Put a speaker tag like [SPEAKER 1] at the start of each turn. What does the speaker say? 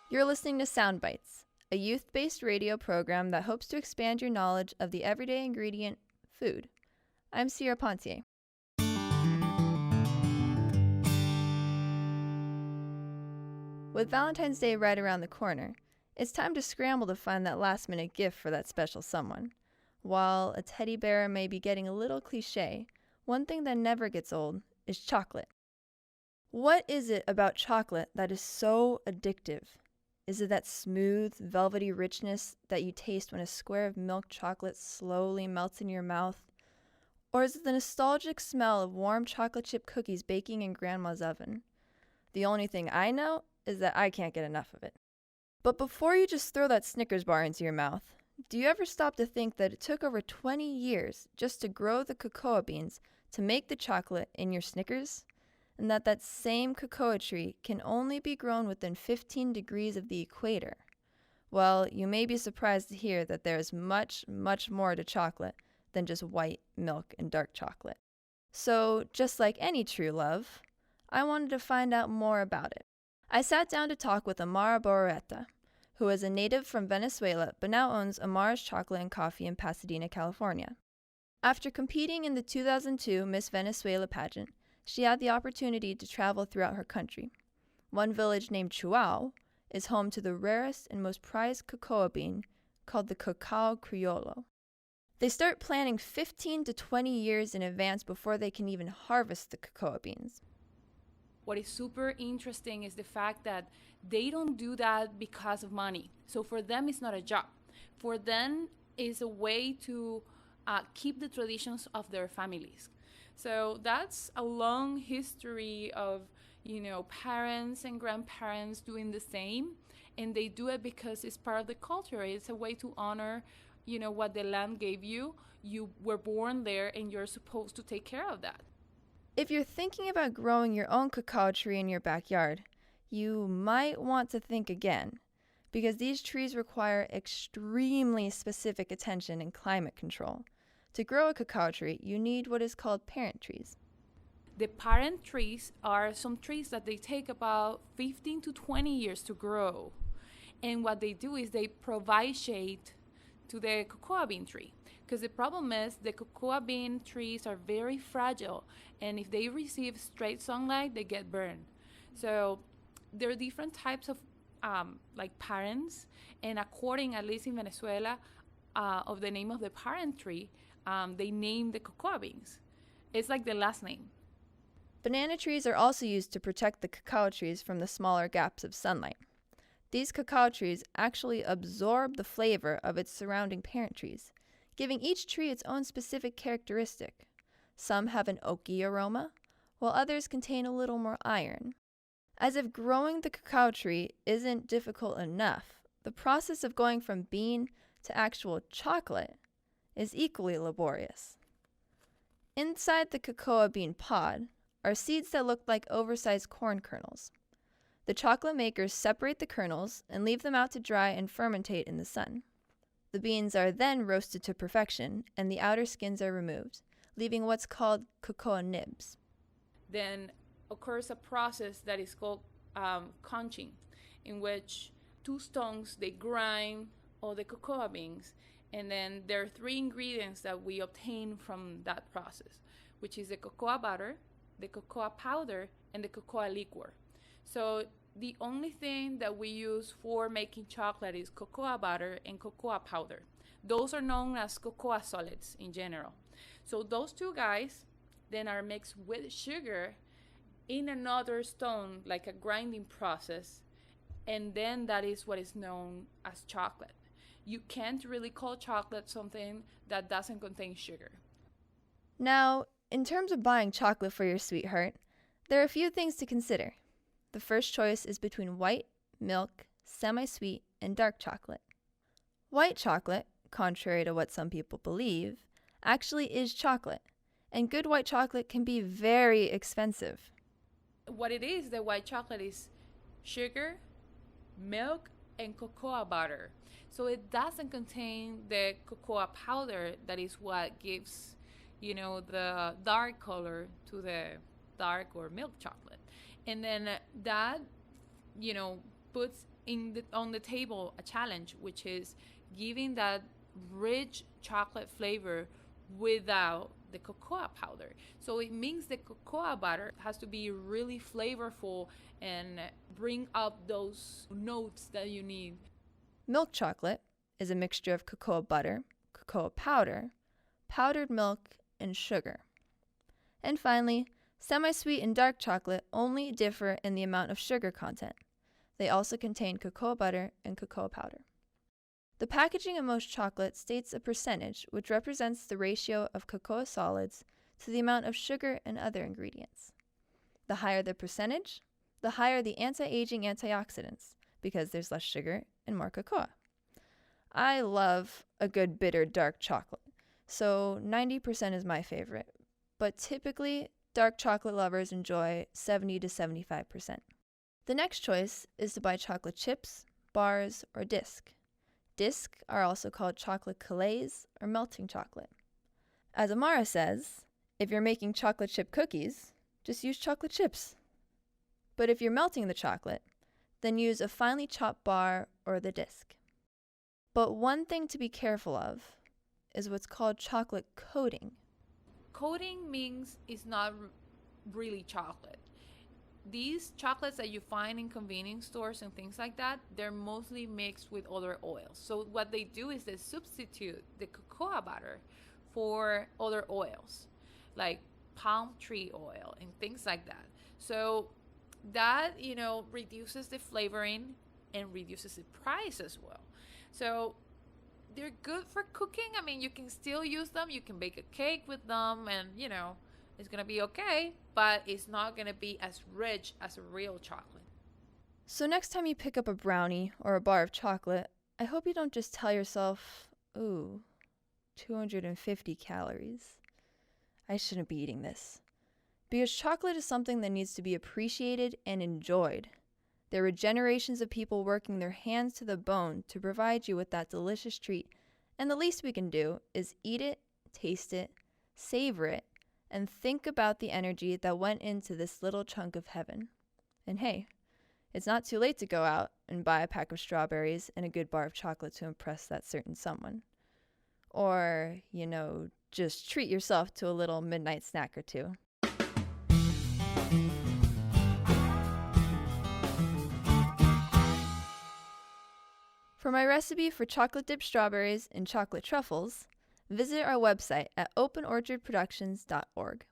[SPEAKER 1] You're listening to Sound Bites, a youth-based radio program that hopes to expand your knowledge of the everyday ingredient, food. I'm Sierra Pontier. With Valentine's Day right around the corner, it's time to scramble to find that last-minute gift for that special someone. While a teddy bear may be getting a little cliche, one thing that never gets old is chocolate. What is it about chocolate that is so addictive? Is it that smooth, velvety richness that you taste when a square of milk chocolate slowly melts in your mouth? Or is it the nostalgic smell of warm chocolate chip cookies baking in Grandma's oven? The only thing I know is that I can't get enough of it. But before you just throw that Snickers bar into your mouth, do you ever stop to think that it took over 20 years just to grow the cocoa beans to make the chocolate in your Snickers? And that same cocoa tree can only be grown within 15 degrees of the equator? Well, you may be surprised to hear that there is much, much more to chocolate than just white milk and dark chocolate. So, just like any true love, I wanted to find out more about it. I sat down to talk with Amara Borreta, who is a native from Venezuela but now owns Amara's Chocolate and Coffee in Pasadena, California. After competing in the 2002 Miss Venezuela pageant, she had the opportunity to travel throughout her country. One village named Chuao is home to the rarest and most prized cocoa bean called the cacao criollo. They start planting 15 to 20 years in advance before they can even harvest the cocoa beans.
[SPEAKER 2] What is super interesting is the fact that they don't do that because of money. So for them, it's not a job. For them, it's a way to keep the traditions of their families. So that's a long history of, parents and grandparents doing the same. And they do it because it's part of the culture. It's a way to honor, what the land gave you. You were born there and you're supposed to take care of that.
[SPEAKER 1] If you're thinking about growing your own cacao tree in your backyard, you might want to think again, because these trees require extremely specific attention and climate control. To grow a cacao tree, you need what is called parent trees.
[SPEAKER 2] The parent trees are some trees that they take about 15 to 20 years to grow. And what they do is they provide shade to the cocoa bean tree. Because the problem is the cocoa bean trees are very fragile, and if they receive straight sunlight, they get burned. So there are different types of parents, and according, at least in Venezuela, of the name of the parent tree, they name the cocoa beans. It's like the last name.
[SPEAKER 1] Banana trees are also used to protect the cacao trees from the smaller gaps of sunlight. These cacao trees actually absorb the flavor of its surrounding parent trees, giving each tree its own specific characteristic. Some have an oaky aroma, while others contain a little more iron. As if growing the cacao tree isn't difficult enough, the process of going from bean to actual chocolate is equally laborious. Inside the cocoa bean pod are seeds that look like oversized corn kernels. The chocolate makers separate the kernels and leave them out to dry and fermentate in the sun. The beans are then roasted to perfection, and the outer skins are removed, leaving what's called cocoa nibs.
[SPEAKER 2] Then occurs a process that is called conching, in which two stones, they grind all the cocoa beans, and then there are three ingredients that we obtain from that process, which is the cocoa butter, the cocoa powder, and the cocoa liquor. So the only thing that we use for making chocolate is cocoa butter and cocoa powder. Those are known as cocoa solids in general. So those two guys then are mixed with sugar in another stone, like a grinding process, and then that is what is known as chocolate. You can't really call chocolate something that doesn't contain sugar.
[SPEAKER 1] Now, in terms of buying chocolate for your sweetheart, there are a few things to consider. The first choice is between white, milk, semi-sweet, and dark chocolate. White chocolate, contrary to what some people believe, actually is chocolate, and good white chocolate can be very expensive.
[SPEAKER 2] What it is, the white chocolate is sugar, milk, and cocoa butter. So it doesn't contain the cocoa powder that is what gives, the dark color to the dark or milk chocolate. And then that, puts on the table a challenge, which is giving that rich chocolate flavor without the cocoa powder. So it means the cocoa butter has to be really flavorful and bring up those notes that you need.
[SPEAKER 1] Milk chocolate is a mixture of cocoa butter, cocoa powder, powdered milk, and sugar. And finally, semi-sweet and dark chocolate only differ in the amount of sugar content. They also contain cocoa butter and cocoa powder. The packaging of most chocolate states a percentage, which represents the ratio of cocoa solids to the amount of sugar and other ingredients. The higher the percentage, the higher the anti-aging antioxidants, because there's less sugar and more cocoa. I love a good bitter dark chocolate, so 90% is my favorite, but typically dark chocolate lovers enjoy 70 to 75%. The next choice is to buy chocolate chips, bars, or disc. Discs are also called chocolate colays or melting chocolate. As Amara says, if you're making chocolate chip cookies, just use chocolate chips. But if you're melting the chocolate, then use a finely chopped bar or the disc. But one thing to be careful of is what's called chocolate coating.
[SPEAKER 2] Coating means it's not really chocolate. These chocolates that you find in convenience stores and things like that, they're mostly mixed with other oils. So what they do is they substitute the cocoa butter for other oils, like palm tree oil and things like that. So that, reduces the flavoring and reduces the price as well. So they're good for cooking. I mean, you can still use them. You can bake a cake with them and, it's going to be okay, but it's not going to be as rich as a real chocolate.
[SPEAKER 1] So next time you pick up a brownie or a bar of chocolate, I hope you don't just tell yourself, ooh, 250 calories. I shouldn't be eating this. Because chocolate is something that needs to be appreciated and enjoyed. There were generations of people working their hands to the bone to provide you with that delicious treat, and the least we can do is eat it, taste it, savor it, and think about the energy that went into this little chunk of heaven. And hey, it's not too late to go out and buy a pack of strawberries and a good bar of chocolate to impress that certain someone. Or, just treat yourself to a little midnight snack or two. For my recipe for chocolate-dipped strawberries and chocolate truffles, visit our website at openorchardproductions.org.